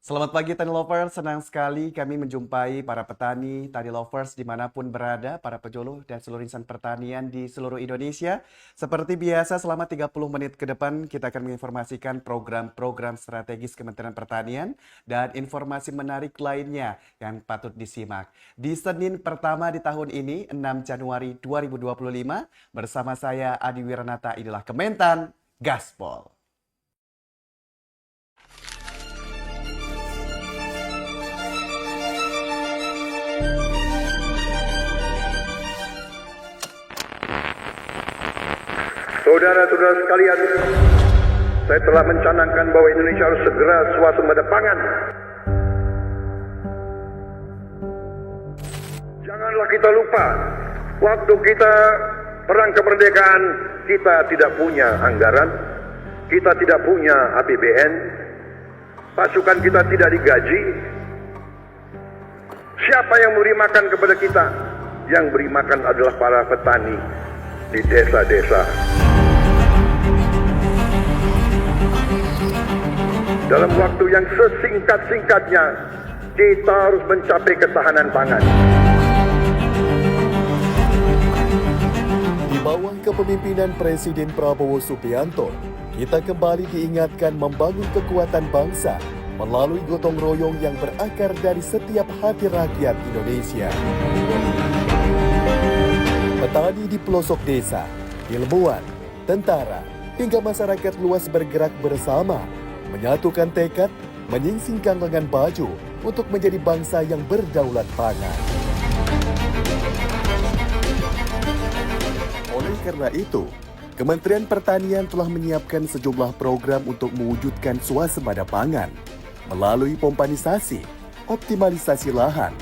Selamat pagi Tani Lovers, senang sekali kami menjumpai para petani, Tani Lovers dimanapun berada, para pejuang dan seluruh insan pertanian di seluruh Indonesia. Seperti biasa selama 30 menit ke depan kita akan menginformasikan program-program strategis Kementerian Pertanian dan informasi menarik lainnya yang patut disimak. Di Senin pertama di tahun ini, 6 Januari 2025, bersama saya Adi Wiranata, inilah Kementan Gaspol. Saudara-saudara sekalian, saya telah mencanangkan bahwa Indonesia harus segera swasembada pangan. Janganlah kita lupa, waktu kita perang kemerdekaan, kita tidak punya anggaran, kita tidak punya APBN, pasukan kita tidak digaji. Siapa yang memberi makan kepada kita? Yang beri makan adalah para petani di desa-desa. Dalam waktu yang sesingkat-singkatnya, kita harus mencapai ketahanan pangan. Di bawah kepemimpinan Presiden Prabowo Subianto, kita kembali diingatkan membangun kekuatan bangsa melalui gotong royong yang berakar dari setiap hati rakyat Indonesia. Petani di pelosok desa, ilmuwan, tentara, hingga masyarakat luas bergerak bersama, menyatukan tekad, menyingsingkan lengan baju untuk menjadi bangsa yang berdaulat pangan. Oleh karena itu, Kementerian Pertanian telah menyiapkan sejumlah program untuk mewujudkan swasembada pangan melalui pompanisasi, optimalisasi lahan,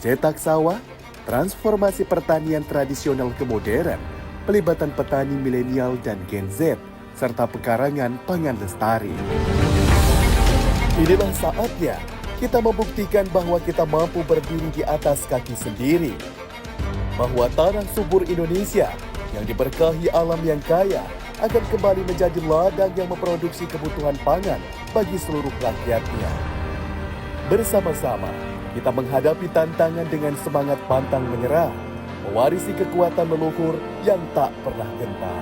cetak sawah, transformasi pertanian tradisional ke modern, pelibatan petani milenial dan Gen Z, serta pekarangan pangan lestari. Inilah saatnya kita membuktikan bahwa kita mampu berdiri di atas kaki sendiri. Bahwa tanah subur Indonesia yang diberkahi alam yang kaya akan kembali menjadi ladang yang memproduksi kebutuhan pangan bagi seluruh rakyatnya. Bersama-sama, kita menghadapi tantangan dengan semangat pantang menyerah, mewarisi kekuatan leluhur yang tak pernah gentar.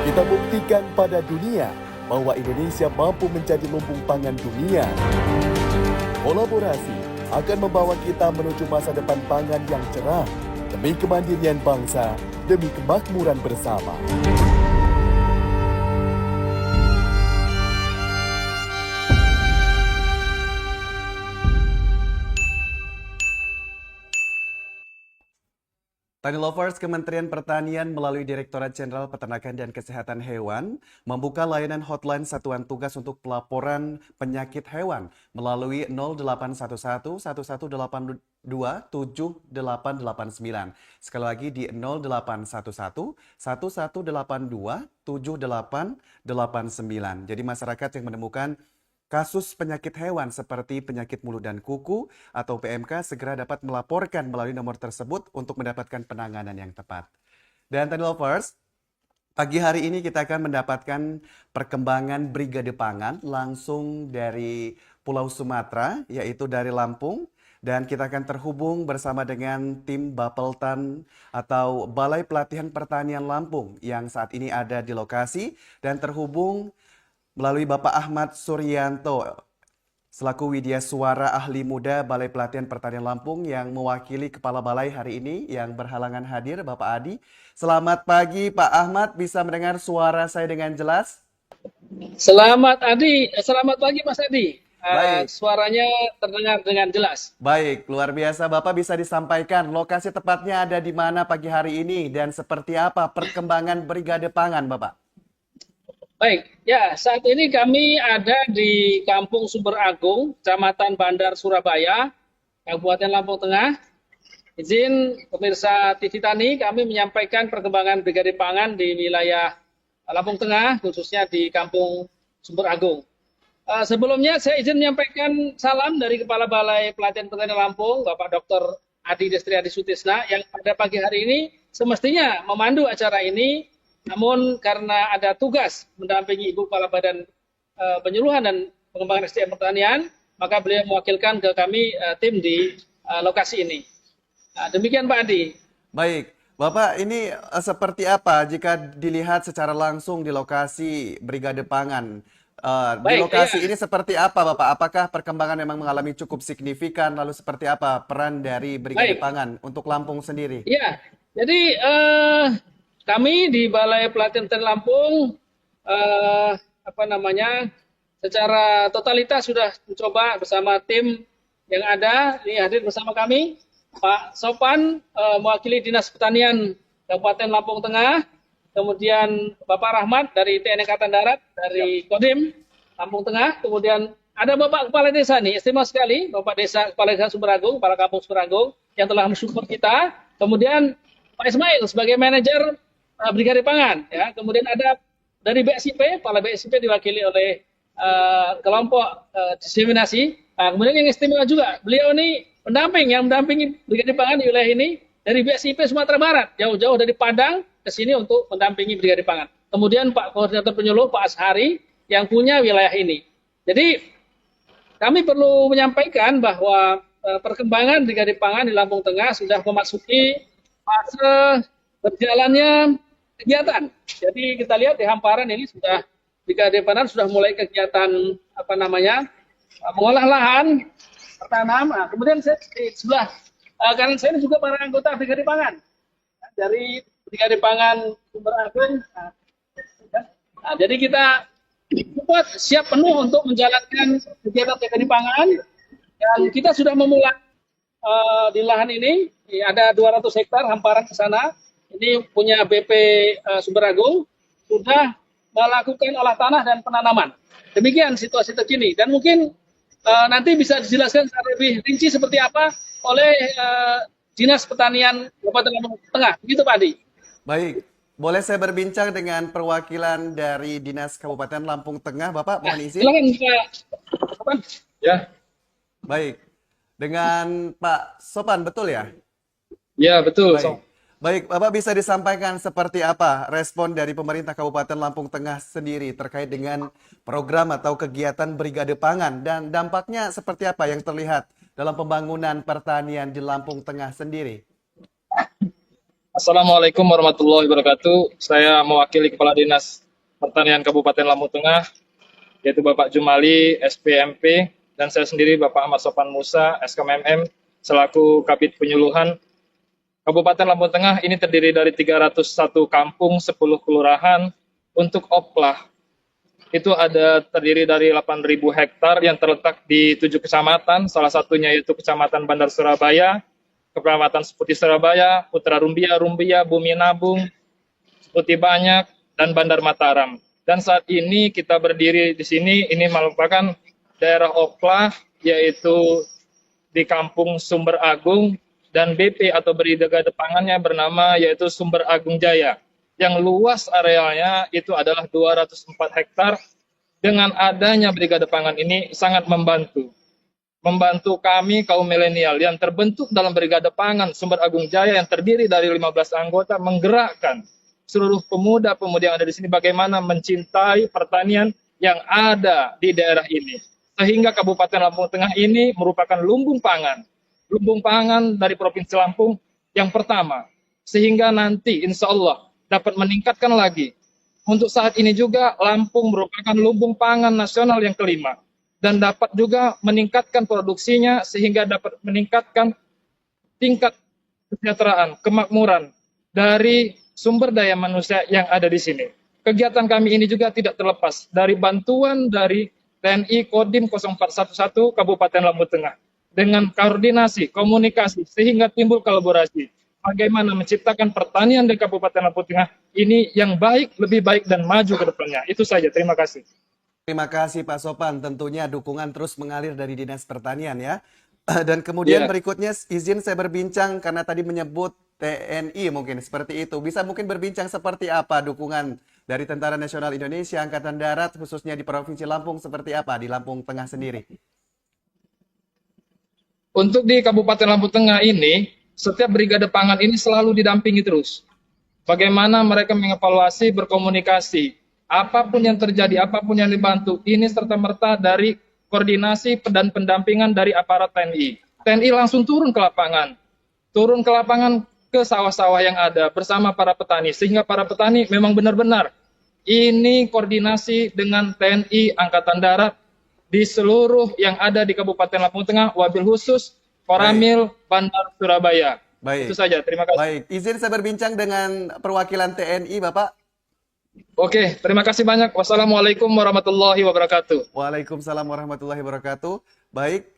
Kita buktikan pada dunia bahwa Indonesia mampu menjadi lumbung pangan dunia. Kolaborasi akan membawa kita menuju masa depan pangan yang cerah, demi kemandirian bangsa, demi kemakmuran bersama. Tani Lovers, Kementerian Pertanian melalui Direktorat Jenderal Peternakan dan Kesehatan Hewan membuka layanan hotline Satuan Tugas untuk pelaporan penyakit hewan melalui 0811 1182 7889. Sekali lagi di 0811 1182 7889. Jadi masyarakat yang menemukan kasus penyakit hewan seperti penyakit mulut dan kuku atau PMK segera dapat melaporkan melalui nomor tersebut untuk mendapatkan penanganan yang tepat. Dan Tani Lovers, pagi hari ini kita akan mendapatkan perkembangan Brigade Pangan langsung dari Pulau Sumatera, yaitu dari Lampung. Dan kita akan terhubung bersama dengan tim Bapeltan atau Balai Pelatihan Pertanian Lampung yang saat ini ada di lokasi dan terhubung melalui Bapak Ahmad Suryanto selaku Widya Suara Ahli Muda Balai Pelatihan Pertanian Lampung yang mewakili Kepala Balai hari ini yang berhalangan hadir, Bapak Adi. Selamat pagi Pak Ahmad, bisa mendengar suara saya dengan jelas? Selamat pagi Mas Adi. Baik. Suaranya terdengar dengan jelas. Baik, luar biasa. Bapak bisa disampaikan lokasi tepatnya ada di mana pagi hari ini dan seperti apa perkembangan Brigade Pangan, Bapak? Baik, ya saat ini kami ada di Kampung Sumber Agung, Kecamatan Bandar, Surabaya, Kabupaten Lampung Tengah. Izin pemirsa TV Tani, kami menyampaikan perkembangan Brigade Pangan di wilayah Lampung Tengah, khususnya di Kampung Sumber Agung. Sebelumnya saya izin menyampaikan salam dari Kepala Balai Pelatihan Pertanian Lampung, Bapak Dr. Adi Destriadi Sutisna, yang pada pagi hari ini semestinya memandu acara ini, namun karena ada tugas mendampingi Ibu Kepala Badan Penyuluhan dan Pengembangan SDM Pertanian, maka beliau mewakilkan ke kami tim di lokasi ini. Nah, demikian Pak Adi. Baik, Bapak ini seperti apa jika dilihat secara langsung di lokasi Brigade Pangan? Di Baik, lokasi ya. ini seperti apa, Bapak? Apakah perkembangan memang mengalami cukup signifikan? Lalu seperti apa peran dari Brigade Baik. Pangan untuk Lampung sendiri? Iya, jadi kami di Balai Pelatihan Pertanian Lampung secara totalitas sudah mencoba bersama tim yang ada, ini hadir bersama kami, Pak Sopan mewakili Dinas Pertanian Kabupaten Lampung Tengah, kemudian Bapak Rahmat dari TNI Angkatan Darat, dari Kodim Lampung Tengah, kemudian ada Bapak Kepala Desa nih, istimewa sekali, Bapak Kepala Desa Sumberagung, Kepala Kampung Sumberagung, yang telah mensupport kita. Kemudian Pak Ismail sebagai manajer Brigade Pangan, ya. Kemudian ada dari BSIP, Kepala BSIP diwakili oleh kelompok diseminasi. Nah, kemudian yang istimewa juga, beliau ini yang mendampingi Brigade Pangan di wilayah ini dari BSIP Sumatera Barat, jauh-jauh dari Padang ke sini untuk mendampingi Brigade Pangan. Kemudian Pak Koordinator Penyuluh, Pak Ashari, yang punya wilayah ini. Jadi kami perlu menyampaikan bahwa perkembangan Brigade Pangan di Lampung Tengah sudah memasuki fase berjalannya kegiatan. Jadi kita lihat di hamparan ini sudah Brigade Pangan sudah mulai kegiatan mengolah lahan, bertanam. Nah, kemudian saya di sebelah kanan saya ini juga para anggota Brigade Pangan dari Brigade Pangan Sumberagung. Nah, jadi kita siap penuh untuk menjalankan kegiatan Brigade Pangan, dan kita sudah memulai di lahan ini ada 200 hektar hamparan ke sana. Ini punya BP Sumberagung, sudah melakukan olah tanah dan penanaman. Demikian situasi terkini, dan mungkin nanti bisa dijelaskan secara lebih rinci seperti apa oleh Dinas Pertanian Kabupaten Lampung Tengah. Begitu Pak Adi. Baik, boleh saya berbincang dengan perwakilan dari Dinas Kabupaten Lampung Tengah, Bapak? Mohon izin. Silakan Pak. Ya, Baik, dengan Pak Sopan, betul ya? ya betul. Baik. Baik, Bapak bisa disampaikan seperti apa respon dari pemerintah Kabupaten Lampung Tengah sendiri terkait dengan program atau kegiatan Brigade Pangan, dan dampaknya seperti apa yang terlihat dalam pembangunan pertanian di Lampung Tengah sendiri? Assalamualaikum warahmatullahi wabarakatuh. Saya mewakili Kepala Dinas Pertanian Kabupaten Lampung Tengah, yaitu Bapak Jumali, SPMP, dan saya sendiri Bapak Ahmad Sopan Musa, SKMM, selaku Kabid Penyuluhan. Kabupaten Lampung Tengah ini terdiri dari 301 kampung, 10 kelurahan. Untuk Oplah, itu terdiri dari 8.000 hektar yang terletak di 7 kecamatan, salah satunya yaitu Kecamatan Bandar Surabaya, Kecamatan Seputi Surabaya, Putra Rumbia, Bumi Nabung, Seputi Banyak, dan Bandar Mataram. Dan saat ini kita berdiri di sini, ini merupakan daerah Oplah, yaitu di Kampung Sumber Agung, dan BP atau Brigade Pangannya bernama yaitu Sumber Agung Jaya. Yang luas arealnya itu adalah 204 hektar. Dengan adanya Brigade Pangan ini sangat membantu kami kaum milenial yang terbentuk dalam Brigade Pangan Sumber Agung Jaya yang terdiri dari 15 anggota, menggerakkan seluruh pemuda-pemudi yang ada di sini bagaimana mencintai pertanian yang ada di daerah ini. Sehingga Kabupaten Lampung Tengah ini merupakan lumbung pangan dari Provinsi Lampung yang pertama, sehingga nanti insya Allah dapat meningkatkan lagi. Untuk saat ini juga Lampung merupakan lumbung pangan nasional yang kelima, dan dapat juga meningkatkan produksinya sehingga dapat meningkatkan tingkat kesejahteraan, kemakmuran dari sumber daya manusia yang ada di sini. Kegiatan kami ini juga tidak terlepas dari bantuan dari TNI Kodim 0411 Kabupaten Lampung Tengah, dengan koordinasi, komunikasi, sehingga timbul kolaborasi. Bagaimana menciptakan pertanian di Kabupaten Lampung Tengah ini yang baik, lebih baik, dan maju ke depannya. Itu saja, terima kasih. Terima kasih Pak Sopan, tentunya dukungan terus mengalir dari Dinas Pertanian ya. Dan kemudian berikutnya izin saya berbincang karena tadi menyebut TNI mungkin seperti itu. Bisa mungkin berbincang seperti apa dukungan dari Tentara Nasional Indonesia Angkatan Darat khususnya di Provinsi Lampung seperti apa di Lampung Tengah sendiri? Untuk di Kabupaten Lampung Tengah ini, setiap brigade pangan ini selalu didampingi terus. Bagaimana mereka mengevaluasi, berkomunikasi. Apapun yang terjadi, apapun yang dibantu, ini serta-merta dari koordinasi dan pendampingan dari aparat TNI. TNI langsung turun ke lapangan. Turun ke lapangan ke sawah-sawah yang ada bersama para petani. Sehingga para petani memang benar-benar ini koordinasi dengan TNI Angkatan Darat di seluruh yang ada di Kabupaten Lampung Tengah, wabil khusus Koramil Bandar Surabaya. Baik. Itu saja, terima kasih. Baik, izin saya berbincang dengan perwakilan TNI, Bapak. Oke, terima kasih banyak. Wassalamualaikum warahmatullahi wabarakatuh. Waalaikumsalam warahmatullahi wabarakatuh. Baik,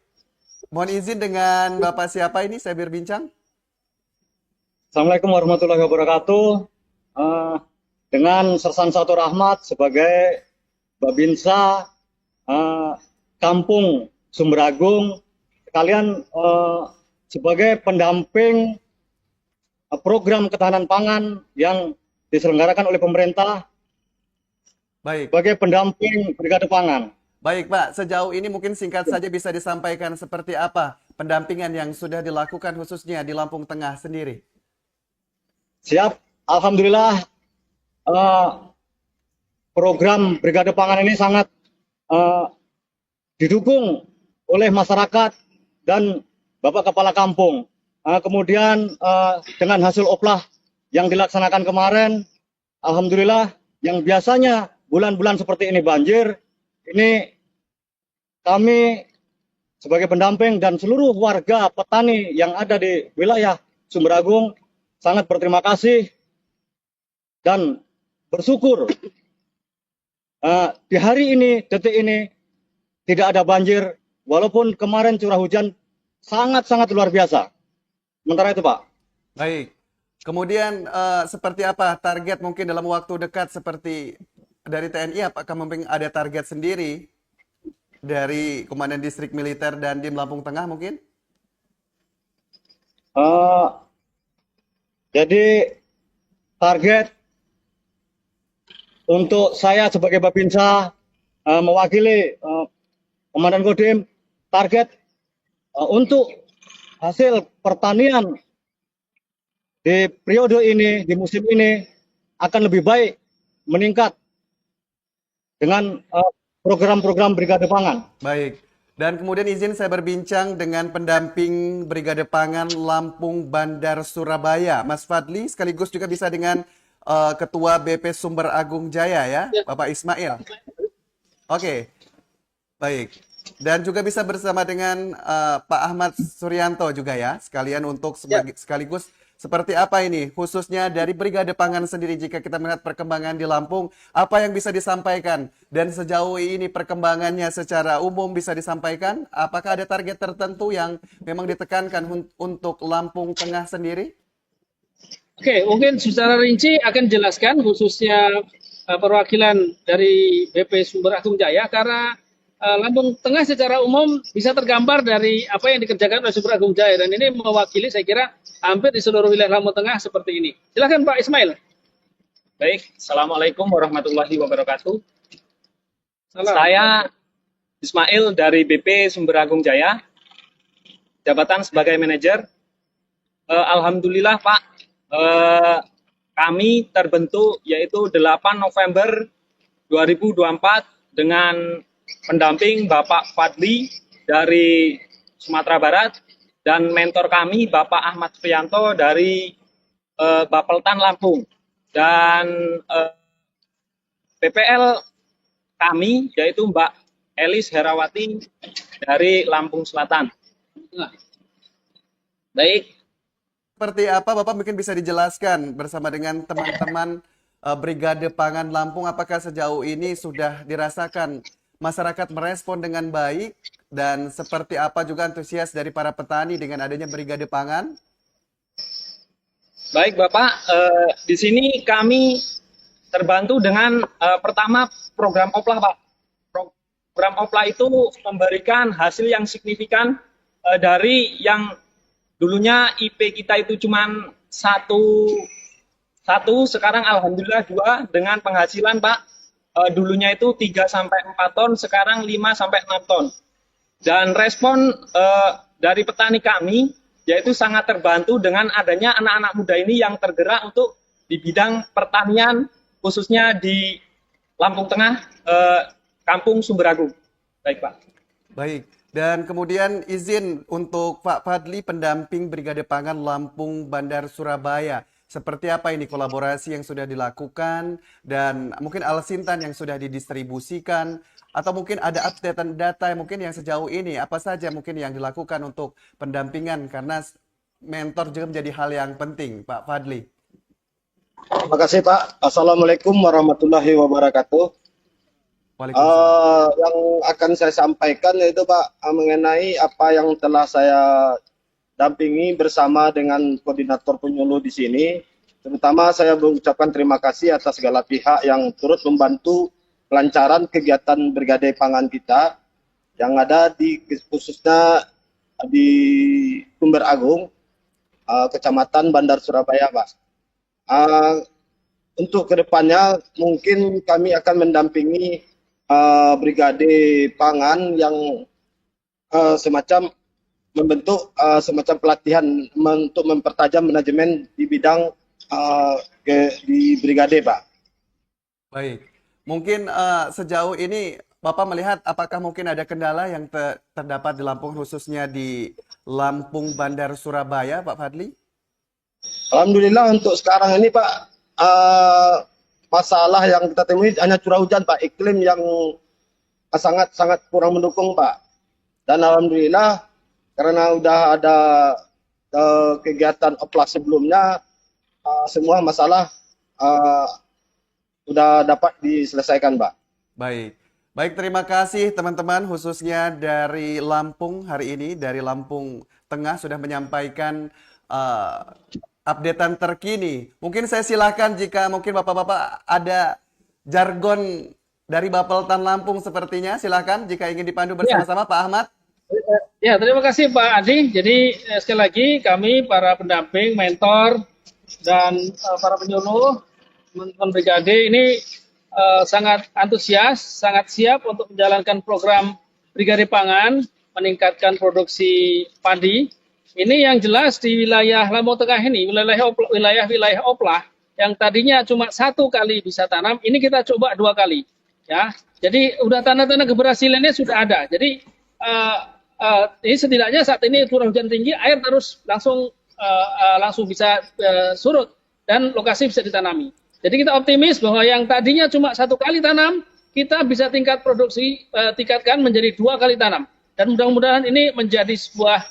mohon izin dengan Bapak siapa ini saya berbincang? Assalamualaikum warahmatullahi wabarakatuh. Dengan Sersan Satu Rahmat sebagai Babinsa Kampung Sumberagung, sekalian sebagai pendamping program ketahanan pangan yang diselenggarakan oleh pemerintah. Baik. Sebagai pendamping Brigade Pangan. Baik, Pak. Sejauh ini mungkin singkat saja bisa disampaikan seperti apa pendampingan yang sudah dilakukan khususnya di Lampung Tengah sendiri. Siap, alhamdulillah program Brigade Pangan ini sangat didukung oleh masyarakat dan Bapak Kepala Kampung. Kemudian dengan hasil oplah yang dilaksanakan kemarin, alhamdulillah yang biasanya bulan-bulan seperti ini banjir, ini kami sebagai pendamping dan seluruh warga petani yang ada di wilayah Sumberagung sangat berterima kasih dan bersyukur di hari ini, detik ini tidak ada banjir, walaupun kemarin curah hujan sangat-sangat luar biasa. Sementara itu, Pak. Baik. Kemudian seperti apa target mungkin dalam waktu dekat seperti dari TNI, apakah mungkin ada target sendiri dari Komandan Distrik Militer dan Dim Lampung Tengah mungkin? Jadi target untuk saya sebagai Babinsa mewakili Komandan Kodim, target untuk hasil pertanian di periode ini, di musim ini akan lebih baik, meningkat dengan program-program Brigade Pangan. Baik. Dan kemudian izin saya berbincang dengan pendamping Brigade Pangan Lampung Bandar Surabaya, Mas Fadli, sekaligus juga bisa dengan Ketua BP Sumber Agung Jaya ya, Bapak Ismail. Oke, baik. Dan juga bisa bersama dengan Pak Ahmad Suryanto juga ya, sekalian untuk sekaligus seperti apa ini, khususnya dari Brigade Pangan sendiri jika kita melihat perkembangan di Lampung, apa yang bisa disampaikan? Dan sejauh ini perkembangannya secara umum bisa disampaikan? Apakah ada target tertentu yang memang ditekankan untuk Lampung Tengah sendiri? Oke, mungkin secara rinci akan jelaskan khususnya perwakilan dari BP Sumber Agung Jaya, karena Lampung Tengah secara umum bisa tergambar dari apa yang dikerjakan oleh Sumber Agung Jaya, dan ini mewakili saya kira hampir di seluruh wilayah Lampung Tengah seperti ini. Silakan Pak Ismail. Baik, Assalamualaikum warahmatullahi wabarakatuh. Salam. Saya Ismail dari BP Sumber Agung Jaya, jabatan sebagai manajer. Alhamdulillah Pak, kami terbentuk yaitu 8 November 2024 dengan pendamping Bapak Fadli dari Sumatera Barat dan mentor kami Bapak Ahmad Suryanto dari Bapeltan Lampung, dan PPL kami yaitu Mbak Elis Herawati dari Lampung Selatan. Baik. Seperti apa Bapak mungkin bisa dijelaskan bersama dengan teman-teman Brigade Pangan Lampung, apakah sejauh ini sudah dirasakan masyarakat merespon dengan baik dan seperti apa juga antusias dari para petani dengan adanya Brigade Pangan? Baik Bapak, di sini kami terbantu dengan pertama program oplah Pak. Program oplah itu memberikan hasil yang signifikan dari yang dulunya IP kita itu cuma 1 1, sekarang alhamdulillah 2 dengan penghasilan Pak dulunya itu 3 sampai 4 ton, sekarang 5 sampai 6 ton. Dan respon dari petani kami yaitu sangat terbantu dengan adanya anak-anak muda ini yang tergerak untuk di bidang pertanian khususnya di Lampung Tengah, Kampung Sumberagung. Baik Pak. Baik, dan kemudian izin untuk Pak Fadli, pendamping Brigade Pangan Lampung Bandar Surabaya. Seperti apa ini kolaborasi yang sudah dilakukan dan mungkin Alsintan yang sudah didistribusikan atau mungkin ada updatean data yang mungkin yang sejauh ini apa saja mungkin yang dilakukan untuk pendampingan karena mentor juga menjadi hal yang penting, Pak Fadli. Terima kasih Pak. Assalamualaikum warahmatullahi wabarakatuh. Waalaikumsalam. Yang akan saya sampaikan yaitu Pak mengenai apa yang telah saya dampingi bersama dengan koordinator penyuluh di sini. Terutama saya mengucapkan terima kasih atas segala pihak yang turut membantu kelancaran kegiatan Brigade Pangan kita yang ada di khususnya di Sumber Agung, Kecamatan Bandar Surabaya, Pak. Untuk kedepannya mungkin kami akan mendampingi Brigade Pangan yang semacam membentuk semacam pelatihan untuk mempertajam manajemen di bidang di Brigade, Pak. Baik, mungkin sejauh ini Bapak melihat apakah mungkin ada kendala yang terdapat di Lampung khususnya di Lampung Bandar Surabaya, Pak Fadli? Alhamdulillah untuk sekarang ini Pak, masalah yang kita temui hanya curah hujan Pak, iklim yang sangat kurang mendukung Pak. Dan alhamdulillah karena udah ada kegiatan oplah sebelumnya, semua masalah udah dapat diselesaikan Pak. Baik. Baik, terima kasih teman-teman khususnya dari Lampung hari ini, dari Lampung Tengah sudah menyampaikan updatean terkini. Mungkin saya silakan jika mungkin Bapak-Bapak ada jargon dari Bapeltan Lampung sepertinya, silakan jika ingin dipandu bersama-sama Pak Ahmad. Ya, terima kasih Pak Adi. Jadi sekali lagi kami para pendamping, mentor, dan para penyuluh teman-teman Brigade ini sangat antusias, sangat siap untuk menjalankan program Brigade Pangan, meningkatkan produksi padi. Ini yang jelas di wilayah Lampung Tengah ini, wilayah oplah yang tadinya cuma 1 kali bisa tanam, ini kita coba 2 kali. Ya, jadi udah tanda-tanda keberhasilannya sudah ada. Jadi ini setidaknya saat ini curah hujan tinggi, air terus langsung bisa surut dan lokasi bisa ditanami. Jadi kita optimis bahwa yang tadinya cuma 1 kali tanam, kita bisa tingkatkan menjadi 2 kali tanam. Dan mudah-mudahan ini menjadi sebuah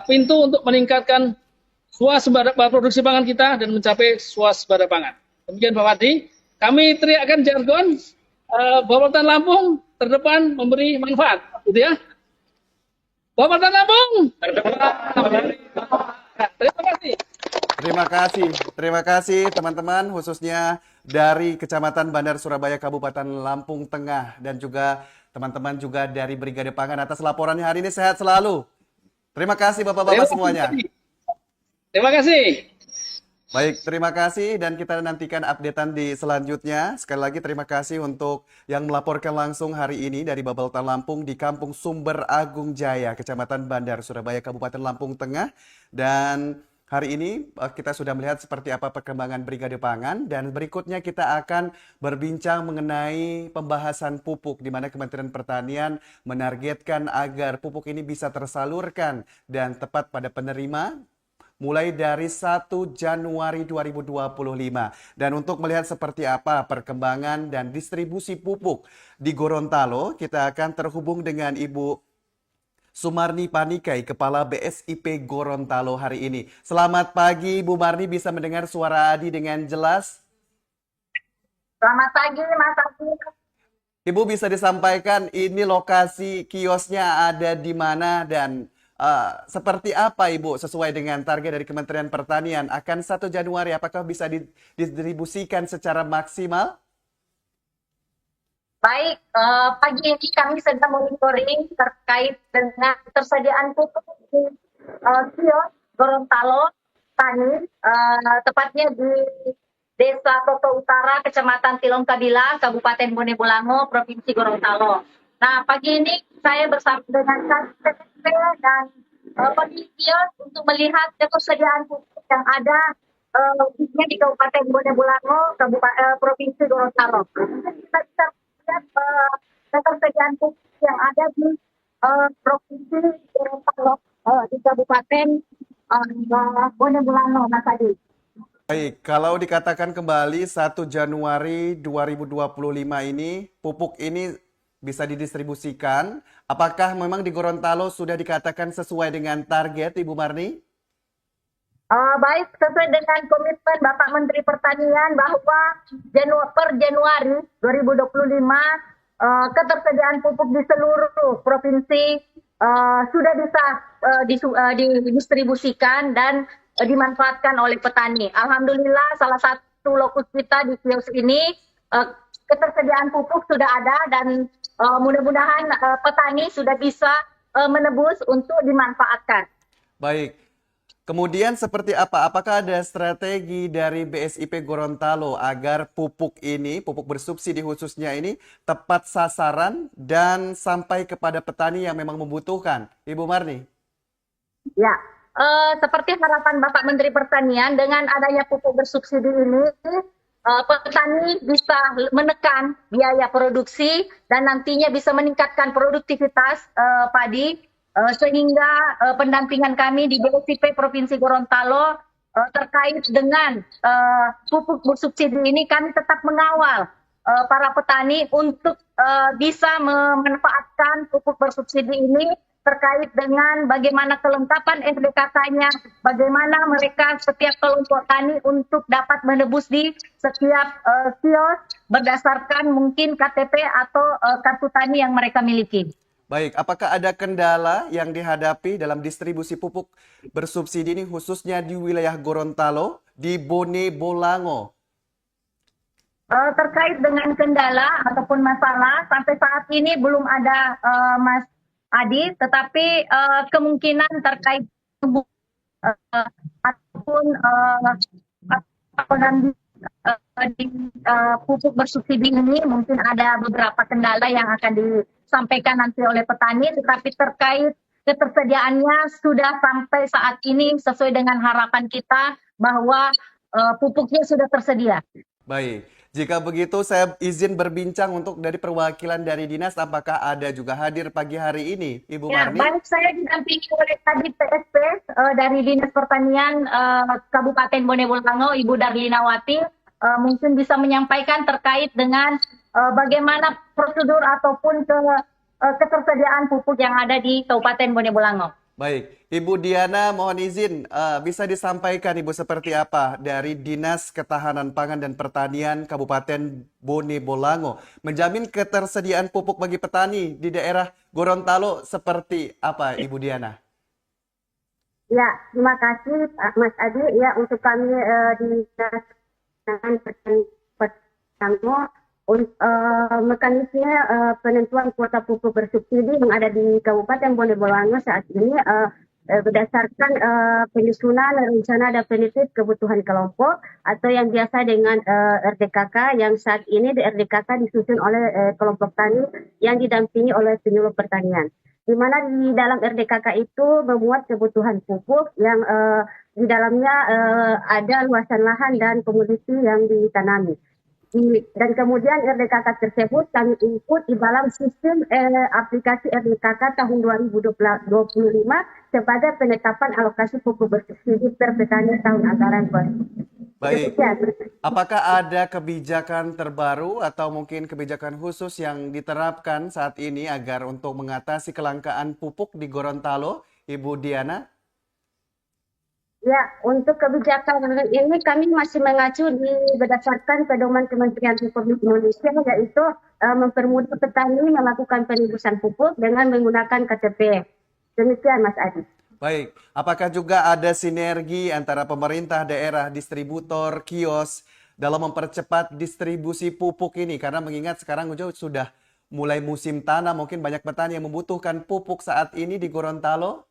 pintu untuk meningkatkan swasembada produksi pangan kita dan mencapai swasembada pangan. Demikian Pak Wadi, kami teriakkan jargon Bapeltan Lampung terdepan memberi manfaat, gitu ya. Bapeltan Lampung terdepan memberi manfaat. Terima kasih. Terima kasih teman-teman khususnya dari Kecamatan Bandar Surabaya Kabupaten Lampung Tengah dan juga teman-teman juga dari Brigade Pangan atas laporannya hari ini. Sehat selalu. Terima kasih Bapak-bapak semuanya. Terima kasih. Baik, terima kasih dan kita nantikan updatean di selanjutnya. Sekali lagi terima kasih untuk yang melaporkan langsung hari ini dari Bapeltan Lampung di Kampung Sumber Agung Jaya, Kecamatan Bandar Surabaya, Kabupaten Lampung Tengah. Dan hari ini kita sudah melihat seperti apa perkembangan Brigade Pangan dan berikutnya kita akan berbincang mengenai pembahasan pupuk di mana Kementerian Pertanian menargetkan agar pupuk ini bisa tersalurkan dan tepat pada penerima mulai dari 1 Januari 2025. Dan untuk melihat seperti apa perkembangan dan distribusi pupuk di Gorontalo, kita akan terhubung dengan Ibu Sumarni Panikai, Kepala BSIP Gorontalo hari ini. Selamat pagi Ibu Marni, bisa mendengar suara Adi dengan jelas? Selamat pagi Mas Adi. Ibu bisa disampaikan ini lokasi kiosnya ada di mana dan seperti apa Ibu sesuai dengan target dari Kementerian Pertanian akan 1 Januari apakah bisa didistribusikan secara maksimal? Baik, pagi ini kami sedang monitoring terkait dengan ketersediaan pupuk di kios Gorontalo, Tani, tepatnya di Desa Toto Utara, Kecamatan Tilong Kabila, Kabupaten Bone Bolango, Provinsi Gorontalo. Nah, pagi ini saya bersama dengan KTP dan penelitian untuk melihat ketersediaan pupuk yang ada khususnya di Kabupaten Bone Bolango, Provinsi Gorontalo. Kita bisa lihat ketersediaan pupuk yang ada di Provinsi Gorontalo, di Kabupaten Bone Bolango, Mas Adi. Baik, kalau dikatakan kembali 1 Januari 2025 ini, pupuk ini bisa didistribusikan. Apakah memang di Gorontalo sudah dikatakan sesuai dengan target, Ibu Marni? Baik, sesuai dengan komitmen Bapak Menteri Pertanian bahwa per Januari 2025 ketersediaan pupuk di seluruh provinsi sudah bisa didistribusikan dan dimanfaatkan oleh petani. Alhamdulillah salah satu lokus kita di kios ini ketersediaan pupuk sudah ada dan mudah-mudahan petani sudah bisa menebus untuk dimanfaatkan. Baik. Kemudian seperti apa? Apakah ada strategi dari BSIP Gorontalo agar pupuk ini, pupuk bersubsidi khususnya ini, tepat sasaran dan sampai kepada petani yang memang membutuhkan? Ibu Marni? Ya, seperti harapan Bapak Menteri Pertanian, dengan adanya pupuk bersubsidi ini, petani bisa menekan biaya produksi dan nantinya bisa meningkatkan produktivitas padi. Sehingga pendampingan kami di BSIP Provinsi Gorontalo terkait dengan pupuk bersubsidi ini, kami tetap mengawal para petani untuk bisa memanfaatkan pupuk bersubsidi ini terkait dengan bagaimana kelengkapan SDKK-nya, bagaimana mereka setiap kelompok tani untuk dapat menebus di setiap kios berdasarkan mungkin KTP atau kartu tani yang mereka miliki. Baik, apakah ada kendala yang dihadapi dalam distribusi pupuk bersubsidi ini khususnya di wilayah Gorontalo, di Bone Bolango? Terkait dengan kendala ataupun masalah, sampai saat ini belum ada Mas Adi, tetapi kemungkinan terkait ataupun di pupuk bersubsidi ini mungkin ada beberapa kendala yang akan disampaikan nanti oleh petani, tetapi terkait ketersediaannya sudah sampai saat ini sesuai dengan harapan kita bahwa pupuknya sudah tersedia. Baik, jika begitu saya izin berbincang untuk dari perwakilan dari dinas, apakah ada juga hadir pagi hari ini, Ibu Ya, Marni? baik, saya didampingi oleh Kadit PSP dari Dinas Pertanian Kabupaten Bone Bolango, Ibu Darlinawati, mungkin bisa menyampaikan terkait dengan bagaimana prosedur ataupun ketersediaan pupuk yang ada di Kabupaten Bone Bolango. Baik, Ibu Diana mohon izin bisa disampaikan Ibu seperti apa dari Dinas Ketahanan Pangan dan Pertanian Kabupaten Bone Bolango menjamin ketersediaan pupuk bagi petani di daerah Gorontalo seperti apa Ibu Diana? Ya, terima kasih Mas Adi. Ya, untuk kami di Dinas Ketahanan Pertanian mekanisme penentuan kuota pupuk bersubsidi yang ada di Kabupaten Bone Bolango saat ini berdasarkan penyusunan rencana definitif kebutuhan kelompok atau yang biasa dengan RDKK, yang saat ini di RDKK disusun oleh kelompok tani yang didampingi oleh penyuluh pertanian. Di mana di dalam RDKK itu memuat kebutuhan pupuk yang di dalamnya ada luasan lahan dan komoditi yang ditanami. Dan kemudian RDKK tersebut kami input di dalam sistem aplikasi RDKK tahun 2025 sebagai penetapan alokasi pupuk bersubsidi per petani tahun anggaran 2020. Baik, apakah ada kebijakan terbaru atau mungkin kebijakan khusus yang diterapkan saat ini agar untuk mengatasi kelangkaan pupuk di Gorontalo, Ibu Diana? Ya, untuk kebijakan ini kami masih mengacu berdasarkan pedoman Kementerian Republik Indonesia, yaitu mempermudah petani melakukan penebusan pupuk dengan menggunakan KTP. Demikian Mas Adi. Baik, apakah juga ada sinergi antara pemerintah daerah, distributor, kios dalam mempercepat distribusi pupuk ini? Karena mengingat sekarang sudah mulai musim tanam, mungkin banyak petani yang membutuhkan pupuk saat ini di Gorontalo.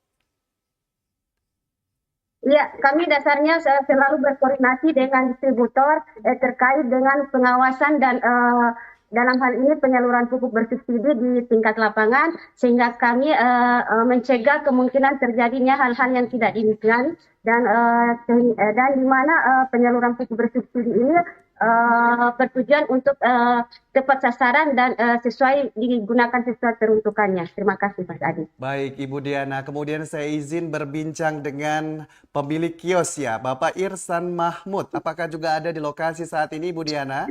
Ya, kami dasarnya selalu berkoordinasi dengan distributor terkait dengan pengawasan dan dalam hal ini penyaluran pupuk bersubsidi di tingkat lapangan sehingga kami mencegah kemungkinan terjadinya hal-hal yang tidak diinginkan dan di mana penyaluran pupuk bersubsidi ini bertujuan untuk tepat sasaran dan digunakan sesuai peruntukannya. Terima kasih, Mas Adi. Baik, Ibu Diana. Kemudian saya izin berbincang dengan pemilik kios ya, Bapak Irsan Mahmud. Apakah juga ada di lokasi saat ini, Ibu Diana?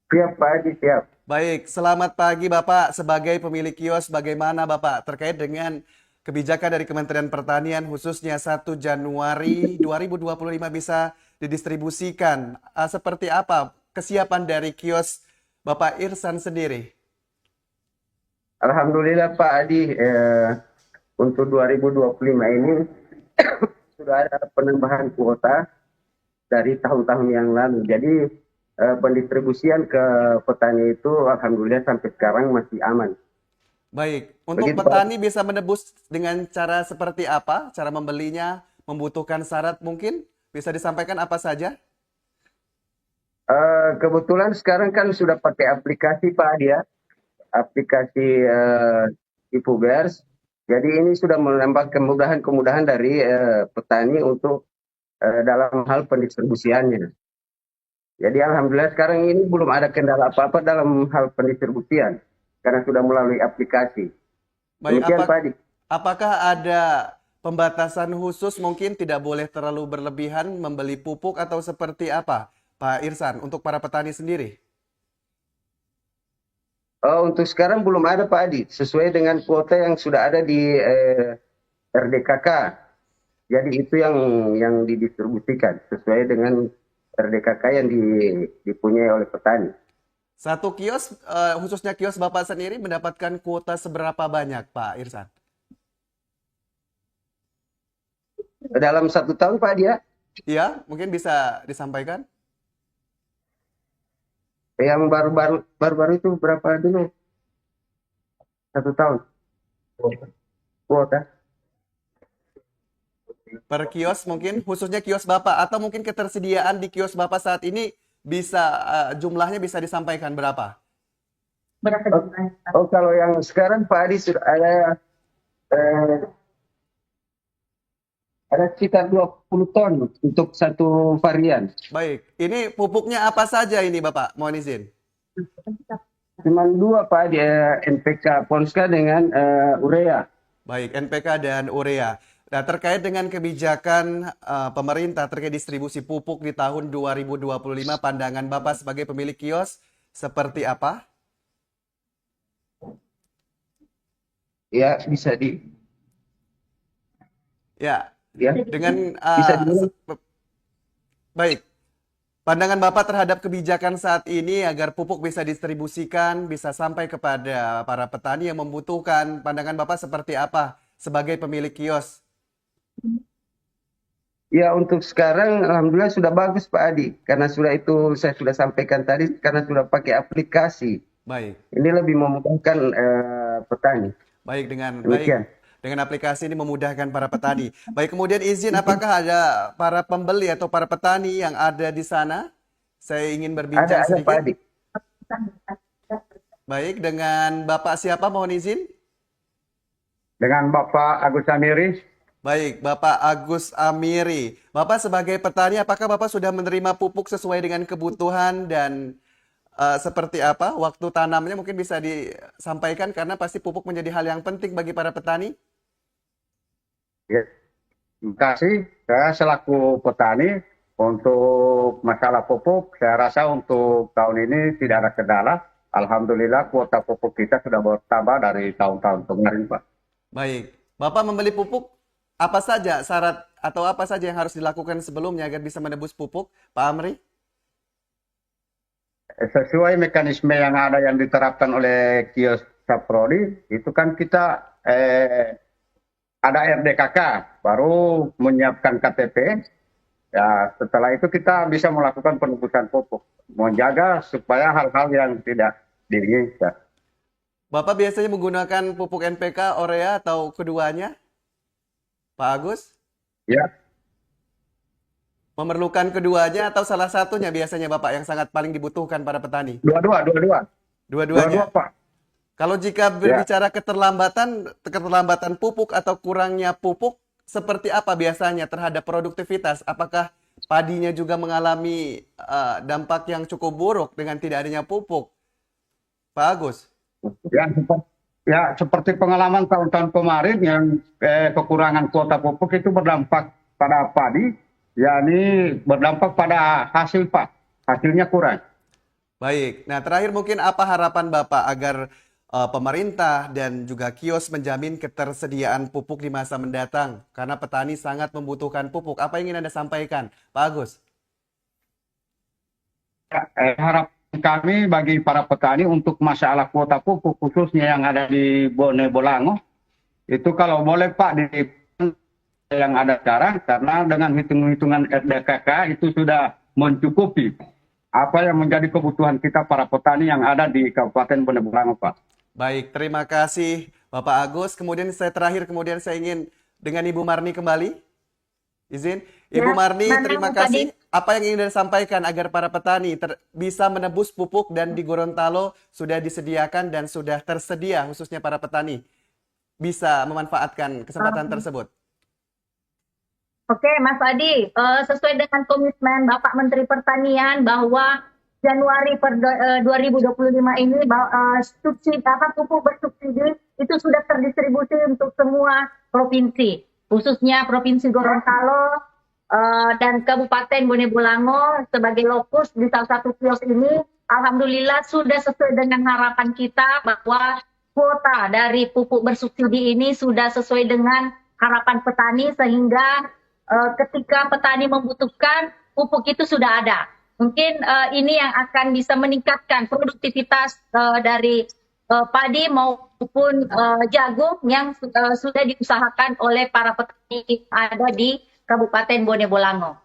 Siap, Pak Haji, siap. Baik, selamat pagi Bapak. Sebagai pemilik kios, bagaimana Bapak terkait dengan kebijakan dari Kementerian Pertanian khususnya 1 Januari 2025 bisa didistribusikan. Seperti apa kesiapan dari kios Bapak Irsan sendiri? Alhamdulillah Pak Adi, untuk 2025 ini sudah ada penambahan kuota dari tahun-tahun yang lalu. Jadi pendistribusian ke petani itu alhamdulillah sampai sekarang masih aman. Baik, untuk Begitu, petani bisa menebus dengan cara seperti apa? Cara membelinya membutuhkan syarat mungkin? Bisa disampaikan apa saja? Kebetulan sekarang kan sudah pakai aplikasi Pak Adi ya, aplikasi Ipubers. Jadi ini sudah menambah kemudahan-kemudahan dari petani untuk dalam hal pendistribusiannya. Jadi alhamdulillah sekarang ini belum ada kendala apa-apa dalam hal pendistribusian karena sudah melalui aplikasi. Baik, Demikian Pak Adi. apakah ada pembatasan khusus mungkin tidak boleh terlalu berlebihan membeli pupuk atau seperti apa, Pak Irsan, untuk para petani sendiri? Untuk sekarang belum ada Pak Adi, sesuai dengan kuota yang sudah ada di RDKK. Jadi itu yang didistribusikan sesuai dengan RDKK yang dipunyai oleh petani. Satu kios, khususnya kios Bapak sendiri mendapatkan kuota seberapa banyak, Pak Irsan? Dalam 1 tahun Pak Adi ya, Iya, mungkin bisa disampaikan? yang baru-baru itu berapa dulu? 1 tahun kuota. Per kios mungkin, khususnya kios Bapak, atau mungkin ketersediaan di kios Bapak saat ini bisa jumlahnya bisa disampaikan berapa? Oh kalau yang sekarang Pak Adi sudah ada sekitar 20 ton untuk satu varian. Baik, ini pupuknya apa saja ini Bapak? Mohon izin. Cuma 2 Pak Adi, NPK Ponska dengan urea. Baik, NPK dan urea. Nah, terkait dengan kebijakan pemerintah terkait distribusi pupuk di tahun 2025, pandangan Bapak sebagai pemilik kios seperti apa? Ya, bisa Ya, ya. dengan Bisa baik. Pandangan Bapak terhadap kebijakan saat ini agar pupuk bisa distribusikan, bisa sampai kepada para petani yang membutuhkan. Pandangan Bapak seperti apa sebagai pemilik kios? Ya, untuk sekarang alhamdulillah sudah bagus Pak Adi. Karena sudah itu saya sudah sampaikan tadi, karena sudah pakai aplikasi. Baik. Ini lebih memudahkan petani. Baik, Demikian. dengan aplikasi ini memudahkan para petani. Baik, kemudian izin apakah ada para pembeli atau para petani yang ada di sana? Saya ingin berbincang Ada Pak sedikit. Adi. Baik, dengan Bapak siapa mohon izin? Dengan Bapak Agus Amiri. Baik, Bapak Agus Amiri. Bapak sebagai petani, apakah Bapak sudah menerima pupuk sesuai dengan kebutuhan dan seperti apa waktu tanamnya mungkin bisa disampaikan karena pasti pupuk menjadi hal yang penting bagi para petani? Ya, terima kasih. Saya selaku petani untuk masalah pupuk, saya rasa untuk tahun ini tidak ada kendala. Alhamdulillah kuota pupuk kita sudah bertambah dari tahun-tahun kemarin, Pak. Baik, Bapak membeli pupuk apa saja syarat atau apa saja yang harus dilakukan sebelumnya agar bisa menebus pupuk, Pak Amri? Sesuai mekanisme yang ada yang diterapkan oleh kios Saprodi, itu kan kita ada RDKK, baru menyiapkan KTP. Ya, setelah itu kita bisa melakukan penebusan pupuk, menjaga supaya hal-hal yang tidak diinginkan. Bapak biasanya menggunakan pupuk NPK, urea atau keduanya? Pak Agus? Ya, Memerlukan keduanya atau salah satunya biasanya Bapak yang sangat paling dibutuhkan para petani? dua-dua. Dua-dua, Dua-duanya. Pak. Kalau jika Ya. berbicara keterlambatan pupuk atau kurangnya pupuk, seperti apa biasanya terhadap produktivitas? Apakah padinya juga mengalami dampak yang cukup buruk dengan tidak adanya pupuk? Pak Agus. Seperti pengalaman tahun-tahun kemarin yang kekurangan kuota pupuk itu berdampak pada padi, yakni berdampak pada hasil, Pak. Hasilnya kurang. Baik. Nah, terakhir mungkin apa harapan Bapak agar pemerintah dan juga kios menjamin ketersediaan pupuk di masa mendatang? Karena petani sangat membutuhkan pupuk. Apa yang ingin Anda sampaikan, Pak Agus? Harapan kami bagi para petani untuk masalah kuota pupuk khususnya yang ada di Bone Bolango, itu kalau boleh Pak di yang ada sekarang, karena dengan hitung-hitungan RDKK itu sudah mencukupi apa yang menjadi kebutuhan kita para petani yang ada di Kabupaten Bone Bolango, Pak. Baik, terima kasih Bapak Agus. Kemudian saya ingin dengan Ibu Marni kembali. Izin. Ibu Marni, terima kasih. Apa yang ingin Anda sampaikan agar para petani bisa menebus pupuk dan di Gorontalo sudah disediakan dan sudah tersedia khususnya para petani bisa memanfaatkan kesempatan tersebut? Oke, Mas Adi, sesuai dengan komitmen Bapak Menteri Pertanian bahwa Januari 2025 ini subsidi pupuk bersubsidi itu sudah terdistribusi untuk semua provinsi, khususnya Provinsi Gorontalo dan Kabupaten Bone Bolango sebagai lokus di salah satu kios ini. Alhamdulillah sudah sesuai dengan harapan kita bahwa kuota dari pupuk bersubsidi ini sudah sesuai dengan harapan petani sehingga ketika petani membutuhkan pupuk itu sudah ada. Mungkin ini yang akan bisa meningkatkan produktivitas dari padi maupun jagung yang sudah diusahakan oleh para petani yang ada di Kabupaten Bone Bolango.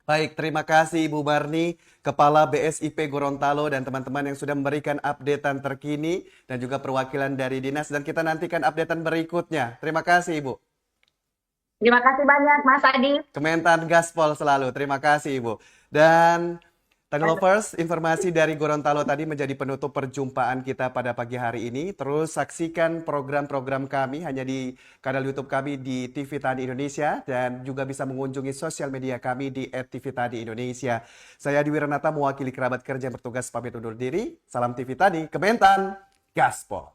Baik, terima kasih Ibu Marni, Kepala BSIP Gorontalo dan teman-teman yang sudah memberikan updatean terkini dan juga perwakilan dari dinas dan kita nantikan updatean berikutnya. Terima kasih Ibu. Terima kasih banyak Mas Adi. Kementan Gaspol selalu. Terima kasih Ibu. Dan Tanggalovers, informasi dari Gorontalo tadi menjadi penutup perjumpaan kita pada pagi hari ini. Terus saksikan program-program kami hanya di kanal YouTube kami di TV Tani Indonesia dan juga bisa mengunjungi sosial media kami di @tvtani Indonesia. Saya Adi Wiranata mewakili kerabat kerja yang bertugas pamit undur diri. Salam TV Tani, Kementan Gaspol.